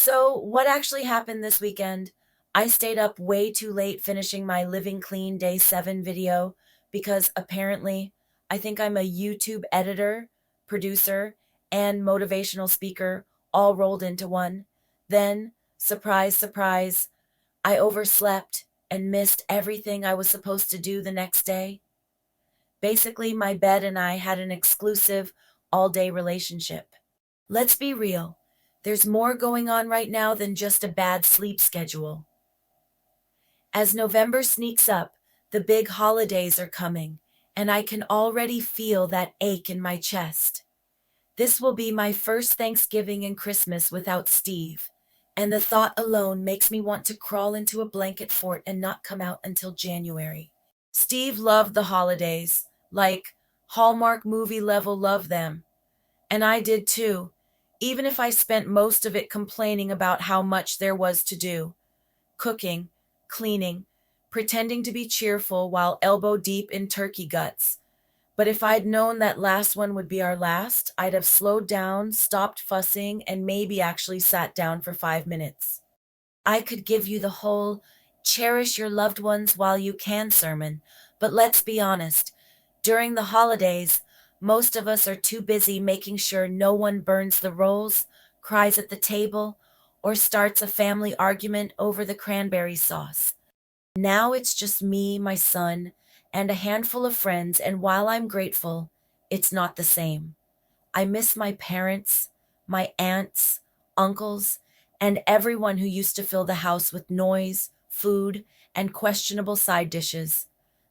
So, what actually happened this weekend? I stayed up way too late finishing my Living Clean Day 7 video because apparently I think I'm a YouTube editor, producer, and motivational speaker all rolled into one. Then, surprise, surprise, I overslept and missed everything I was supposed to do the next day. Basically, my bed and I had an exclusive all day relationship. Let's be real. There's more going on right now than just a bad sleep schedule. As November sneaks up, the big holidays are coming, and I can already feel that ache in my chest. This will be my first Thanksgiving and Christmas without Steve, and the thought alone makes me want to crawl into a blanket fort and not come out until January. Steve loved the holidays, like Hallmark movie level love them. And I did too, even if I spent most of it complaining about how much there was to do. Cooking, cleaning, pretending to be cheerful while elbow deep in turkey guts. But if I'd known that last one would be our last, I'd have slowed down, stopped fussing, and maybe actually sat down for 5 minutes. I could give you the whole cherish your loved ones while you can sermon, but let's be honest, during the holidays, most of us are too busy making sure no one burns the rolls, cries at the table, or starts a family argument over the cranberry sauce. Now it's just me, my son, and a handful of friends, and while I'm grateful, it's not the same. I miss my parents, my aunts, uncles, and everyone who used to fill the house with noise, food, and questionable side dishes.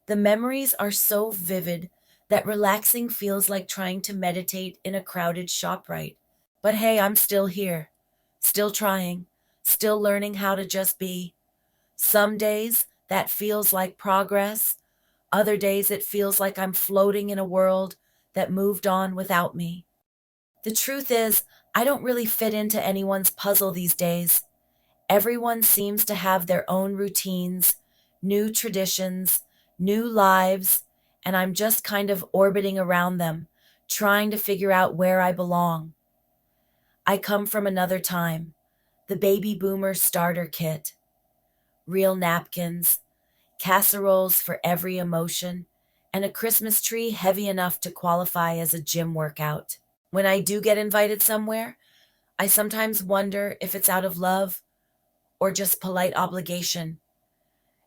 The memories are so vivid that relaxing feels like trying to meditate in a crowded ShopRite. But hey, I'm still here, still trying, still learning how to just be. Some days that feels like progress, other days it feels like I'm floating in a world that moved on without me. The truth is, I don't really fit into anyone's puzzle these days. Everyone seems to have their own routines, new traditions, new lives, and I'm just kind of orbiting around them, trying to figure out where I belong. I come from another time, the baby boomer starter kit, real napkins, casseroles for every emotion, and a Christmas tree heavy enough to qualify as a gym workout. When I do get invited somewhere, I sometimes wonder if it's out of love or just polite obligation.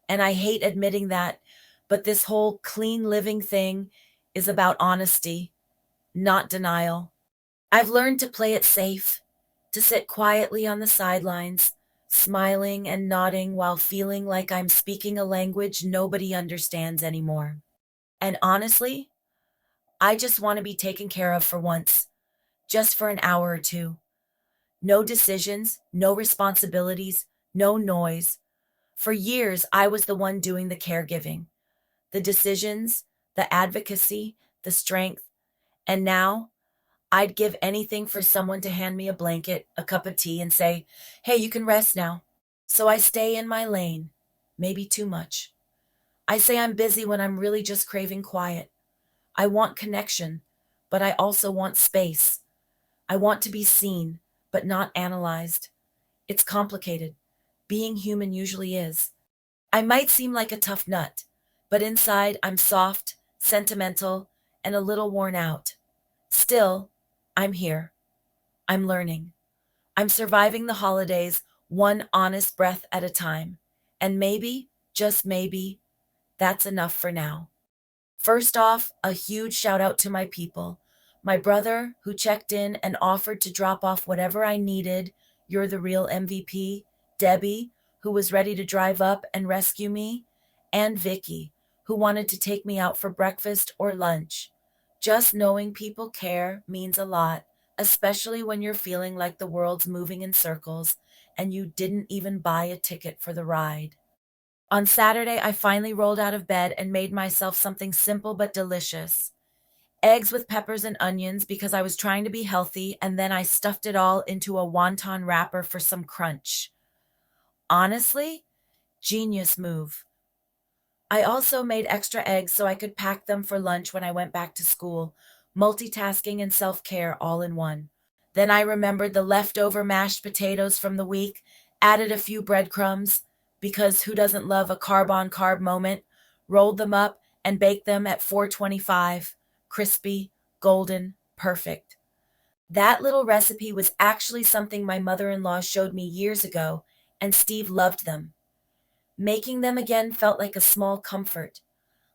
And I hate admitting that, but this whole clean living thing is about honesty, not denial. I've learned to play it safe, to sit quietly on the sidelines, smiling and nodding while feeling like I'm speaking a language nobody understands anymore. And honestly, I just want to be taken care of for once, just for an hour or two. No decisions, no responsibilities, no noise. For years, I was the one doing the caregiving, the decisions, the advocacy, the strength. And now, I'd give anything for someone to hand me a blanket, a cup of tea, and say, hey, you can rest now. So I stay in my lane, maybe too much. I say I'm busy when I'm really just craving quiet. I want connection, but I also want space. I want to be seen, but not analyzed. It's complicated. Being human usually is. I might seem like a tough nut, but inside I'm soft, sentimental, and a little worn out. Still, I'm here. I'm learning. I'm surviving the holidays one honest breath at a time. And maybe, just maybe, that's enough for now. First off, a huge shout out to my people. My brother, who checked in and offered to drop off whatever I needed. You're the real MVP. Debbie, who was ready to drive up and rescue me. And Vicky, who wanted to take me out for breakfast or lunch. Just knowing people care means a lot, especially when you're feeling like the world's moving in circles and you didn't even buy a ticket for the ride. On Saturday, I finally rolled out of bed and made myself something simple but delicious. Eggs with peppers and onions because I was trying to be healthy, and then I stuffed it all into a wonton wrapper for some crunch. Honestly, genius move. I also made extra eggs so I could pack them for lunch when I went back to school, multitasking and self-care all in one. Then I remembered the leftover mashed potatoes from the week, added a few breadcrumbs, because who doesn't love a carb on carb moment, rolled them up, and baked them at 425, crispy, golden, perfect. That little recipe was actually something my mother in law showed me years ago, and Steve loved them. Making them again felt like a small comfort,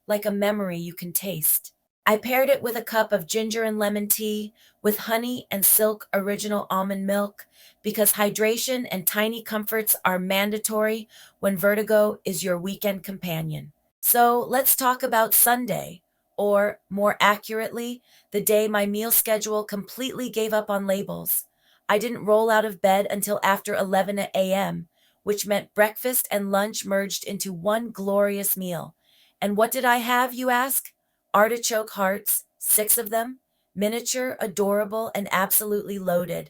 like a memory you can taste. I paired it with a cup of ginger and lemon tea with honey and Silk Original Almond Milk because hydration and tiny comforts are mandatory when vertigo is your weekend companion. So let's talk about Sunday, or more accurately, the day my meal schedule completely gave up on labels. I didn't roll out of bed until after 11 a.m., which meant breakfast and lunch merged into one glorious meal. And what did I have, you ask? Artichoke hearts, 6 of them, miniature, adorable, and absolutely loaded.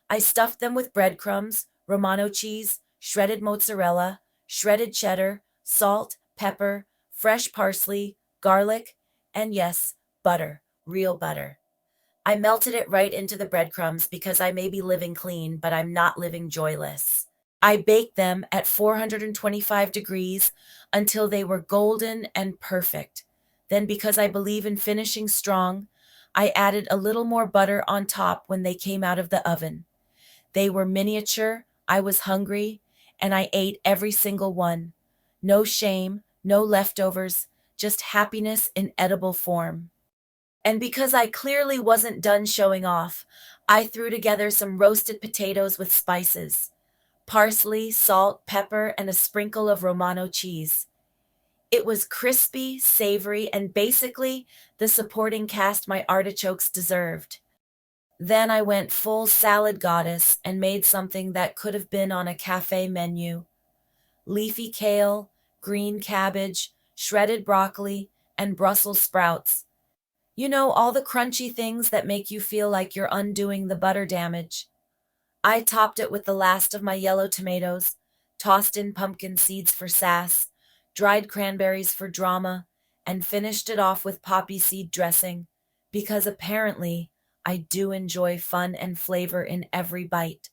I stuffed them with breadcrumbs, Romano cheese, shredded mozzarella, shredded cheddar, salt, pepper, fresh parsley, garlic, and yes, butter, real butter. I melted it right into the breadcrumbs because I may be living clean, but I'm not living joyless. I baked them at 425 degrees until they were golden and perfect. Then, because I believe in finishing strong, I added a little more butter on top when they came out of the oven. They were miniature, I was hungry, and I ate every single one. No shame, no leftovers, just happiness in edible form. And because I clearly wasn't done showing off, I threw together some roasted potatoes with spices, parsley, salt, pepper, and a sprinkle of Romano cheese. It was crispy, savory, and basically the supporting cast my artichokes deserved. Then I went full salad goddess and made something that could have been on a cafe menu. Leafy kale, green cabbage, shredded broccoli, and Brussels sprouts. You know, all the crunchy things that make you feel like you're undoing the butter damage. I topped it with the last of my yellow tomatoes, tossed in pumpkin seeds for sass, dried cranberries for drama, and finished it off with poppy seed dressing, because apparently I do enjoy fun and flavor in every bite.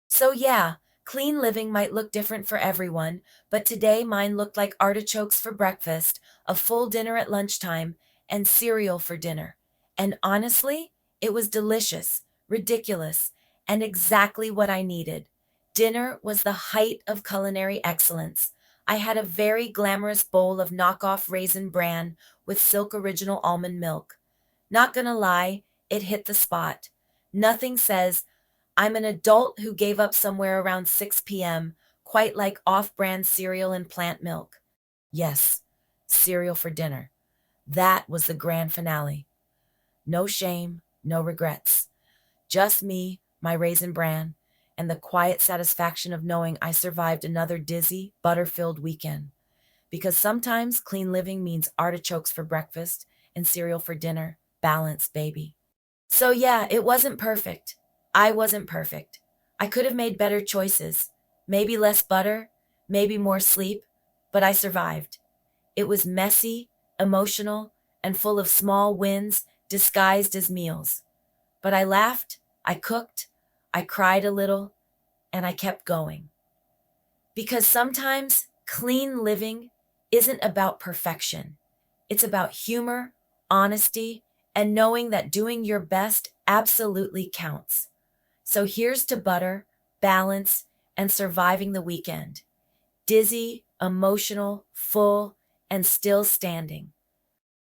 So yeah, clean living might look different for everyone, but today mine looked like artichokes for breakfast, a full dinner at lunchtime, and cereal for dinner. And honestly, it was delicious, ridiculous, and exactly what I needed. Dinner was the height of culinary excellence. I had a very glamorous bowl of knockoff Raisin Bran with Silk Original Almond Milk. Not gonna lie, it hit the spot. Nothing says, I'm an adult who gave up somewhere around 6 p.m., quite like off-brand cereal and plant milk. Yes, cereal for dinner. That was the grand finale. No shame, no regrets. Just me, my Raisin Bran, and the quiet satisfaction of knowing I survived another dizzy, butter-filled weekend. Because sometimes clean living means artichokes for breakfast and cereal for dinner. Balance, baby. So yeah, it wasn't perfect. I wasn't perfect. I could have made better choices. Maybe less butter, maybe more sleep, but I survived. It was messy, emotional, and full of small wins disguised as meals. But I laughed, I cooked, I cried a little, and I kept going. Because sometimes clean living isn't about perfection. It's about humor, honesty, and knowing that doing your best absolutely counts. So here's to butter, balance, and surviving the weekend. Dizzy, emotional, full, and still standing.